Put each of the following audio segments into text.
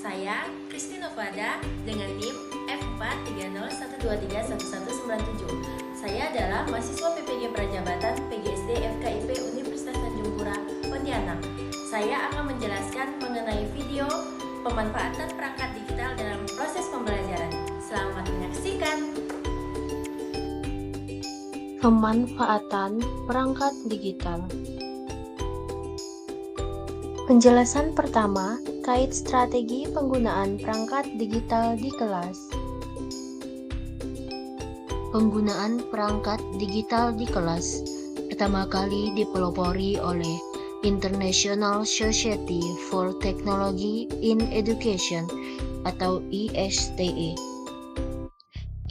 Saya Kristi Novada dengan NIM F430123197. Saya adalah mahasiswa PPG Prajabatan PGSD FKIP Universitas Tanjung Pura, Pontianak. Saya akan menjelaskan mengenai video pemanfaatan perangkat digital dalam proses pembelajaran. Selamat menyaksikan. Pemanfaatan perangkat digital. Penjelasan pertama, kait strategi penggunaan perangkat digital di kelas. Penggunaan perangkat digital di kelas pertama kali dipelopori oleh International Society for Technology in Education atau ISTE.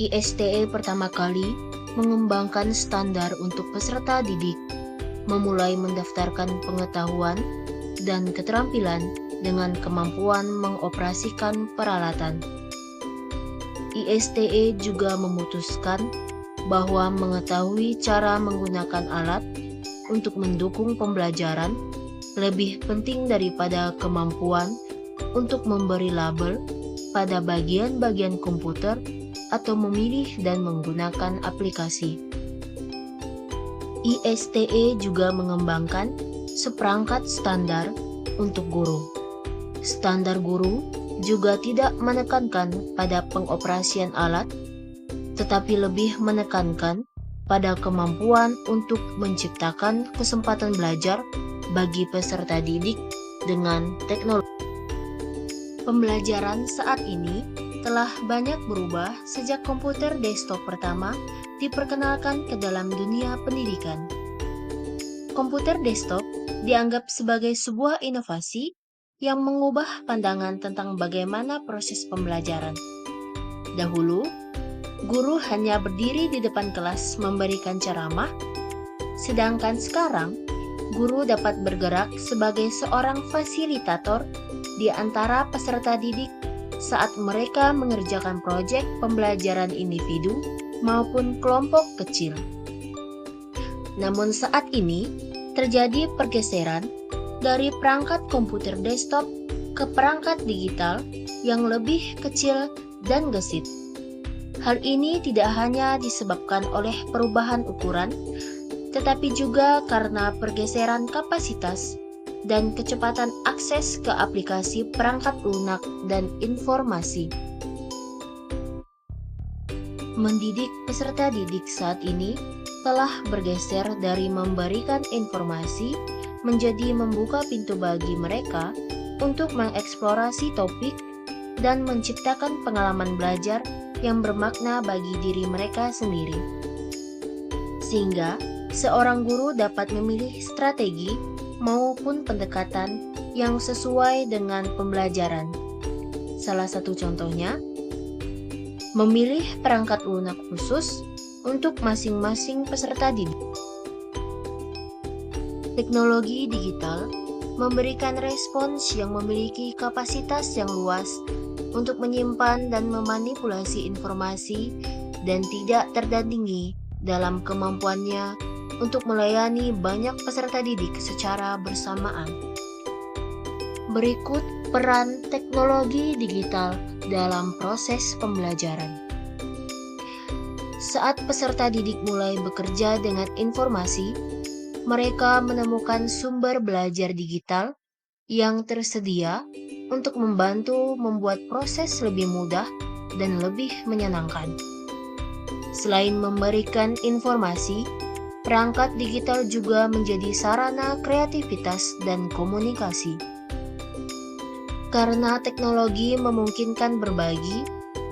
ISTE pertama kali mengembangkan standar untuk peserta didik, memulai mendaftarkan pengetahuan dan keterampilan dengan kemampuan mengoperasikan peralatan. ISTE juga memutuskan bahwa mengetahui cara menggunakan alat untuk mendukung pembelajaran lebih penting daripada kemampuan untuk memberi label pada bagian-bagian komputer atau memilih dan menggunakan aplikasi. ISTE juga mengembangkan seperangkat standar untuk guru. Standar guru juga tidak menekankan pada pengoperasian alat, tetapi lebih menekankan pada kemampuan untuk menciptakan kesempatan belajar bagi peserta didik dengan teknologi. Pembelajaran saat ini telah banyak berubah sejak komputer desktop pertama diperkenalkan ke dalam dunia pendidikan. Komputer desktop dianggap sebagai sebuah inovasi yang mengubah pandangan tentang bagaimana proses pembelajaran. Dahulu, guru hanya berdiri di depan kelas memberikan ceramah, sedangkan sekarang, guru dapat bergerak sebagai seorang fasilitator di antara peserta didik saat mereka mengerjakan proyek pembelajaran individu maupun kelompok kecil. Namun saat ini, terjadi pergeseran dari perangkat komputer desktop ke perangkat digital yang lebih kecil dan gesit. Hal ini tidak hanya disebabkan oleh perubahan ukuran, tetapi juga karena pergeseran kapasitas dan kecepatan akses ke aplikasi perangkat lunak dan informasi. Mendidik peserta didik saat ini telah bergeser dari memberikan informasi menjadi membuka pintu bagi mereka untuk mengeksplorasi topik dan menciptakan pengalaman belajar yang bermakna bagi diri mereka sendiri. Sehingga seorang guru dapat memilih strategi maupun pendekatan yang sesuai dengan pembelajaran. Salah satu contohnya, memilih perangkat lunak khusus untuk masing-masing peserta didik. Teknologi digital memberikan respons yang memiliki kapasitas yang luas untuk menyimpan dan memanipulasi informasi dan tidak tertandingi dalam kemampuannya untuk melayani banyak peserta didik secara bersamaan. Berikut peran teknologi digital dalam proses pembelajaran. Saat peserta didik mulai bekerja dengan informasi, mereka menemukan sumber belajar digital yang tersedia untuk membantu membuat proses lebih mudah dan lebih menyenangkan. Selain memberikan informasi, perangkat digital juga menjadi sarana kreativitas dan komunikasi. Karena teknologi memungkinkan berbagi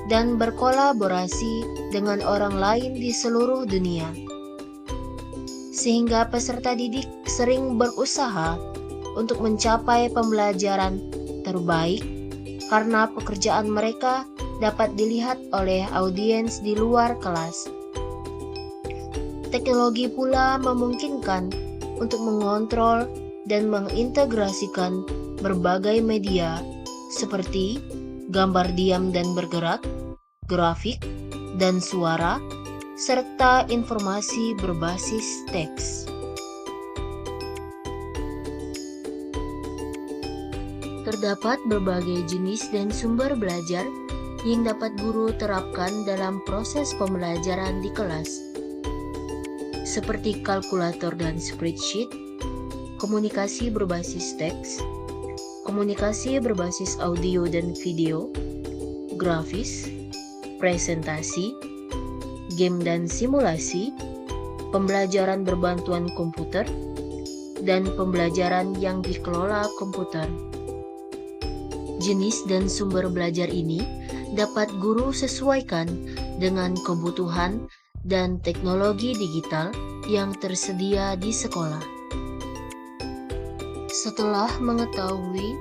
dan berkolaborasi dengan orang lain di seluruh dunia, sehingga peserta didik sering berusaha untuk mencapai pembelajaran terbaik karena pekerjaan mereka dapat dilihat oleh audiens di luar kelas. Teknologi pula memungkinkan untuk mengontrol dan mengintegrasikan berbagai media seperti gambar diam dan bergerak, grafik, dan suara, serta informasi berbasis teks. Terdapat berbagai jenis dan sumber belajar yang dapat guru terapkan dalam proses pembelajaran di kelas, seperti kalkulator dan spreadsheet, komunikasi berbasis teks, komunikasi berbasis audio dan video, grafis, presentasi, game dan simulasi, pembelajaran berbantuan komputer, dan pembelajaran yang dikelola komputer. Jenis dan sumber belajar ini dapat guru sesuaikan dengan kebutuhan dan teknologi digital yang tersedia di sekolah. Setelah mengetahui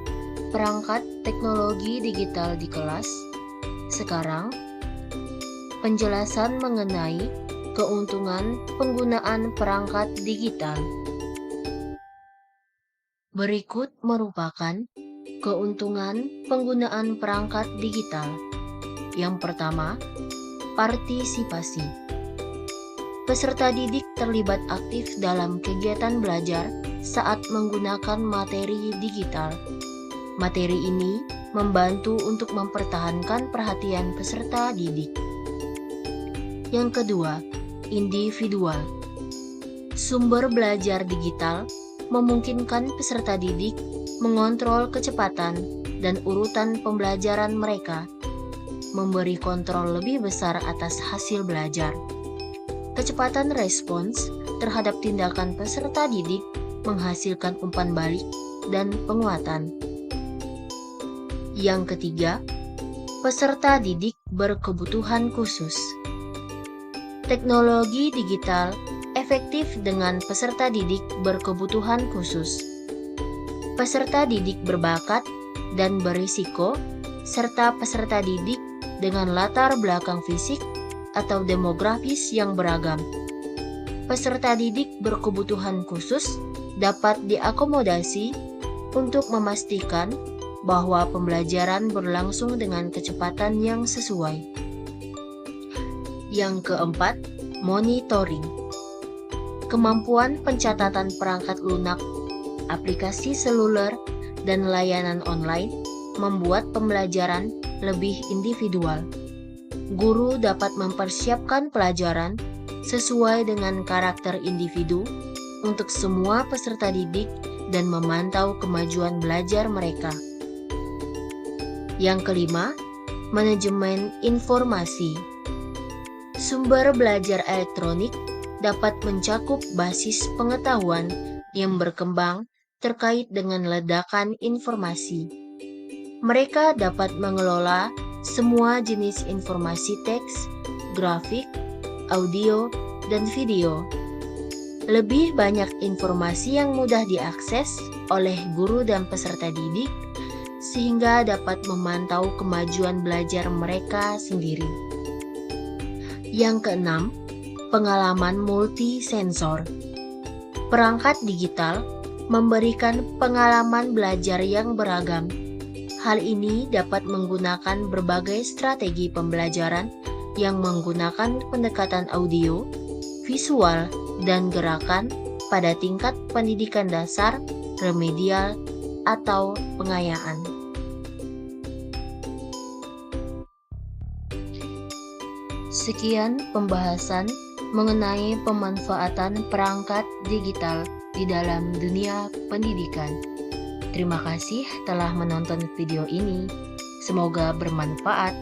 perangkat teknologi digital di kelas, sekarang penjelasan mengenai keuntungan penggunaan perangkat digital. Berikut merupakan keuntungan penggunaan perangkat digital. Yang pertama, partisipasi. Peserta didik terlibat aktif dalam kegiatan belajar saat menggunakan materi digital. Materi ini membantu untuk mempertahankan perhatian peserta didik. Yang kedua, individual. Sumber belajar digital memungkinkan peserta didik mengontrol kecepatan dan urutan pembelajaran mereka, memberi kontrol lebih besar atas hasil belajar. Kecepatan respons terhadap tindakan peserta didik menghasilkan umpan balik dan penguatan. Yang ketiga, peserta didik berkebutuhan khusus. Teknologi digital efektif dengan peserta didik berkebutuhan khusus. Peserta didik berbakat dan berisiko, serta peserta didik dengan latar belakang fisik atau demografis yang beragam. Peserta didik berkebutuhan khusus dapat diakomodasi untuk memastikan bahwa pembelajaran berlangsung dengan kecepatan yang sesuai. Yang keempat, monitoring. Kemampuan pencatatan perangkat lunak, aplikasi seluler, dan layanan online membuat pembelajaran lebih individual. Guru dapat mempersiapkan pelajaran sesuai dengan karakter individu untuk semua peserta didik dan memantau kemajuan belajar mereka. Yang kelima, manajemen informasi. Sumber belajar elektronik dapat mencakup basis pengetahuan yang berkembang terkait dengan ledakan informasi. Mereka dapat mengelola semua jenis informasi teks, grafik, audio, dan video. Lebih banyak informasi yang mudah diakses oleh guru dan peserta didik, sehingga dapat memantau kemajuan belajar mereka sendiri. Yang keenam, pengalaman multisensor. Perangkat digital memberikan pengalaman belajar yang beragam. Hal ini dapat menggunakan berbagai strategi pembelajaran yang menggunakan pendekatan audio, visual, dan gerakan pada tingkat pendidikan dasar, remedial, atau pengayaan. Sekian pembahasan mengenai pemanfaatan perangkat digital di dalam dunia pendidikan. Terima kasih telah menonton video ini. Semoga bermanfaat.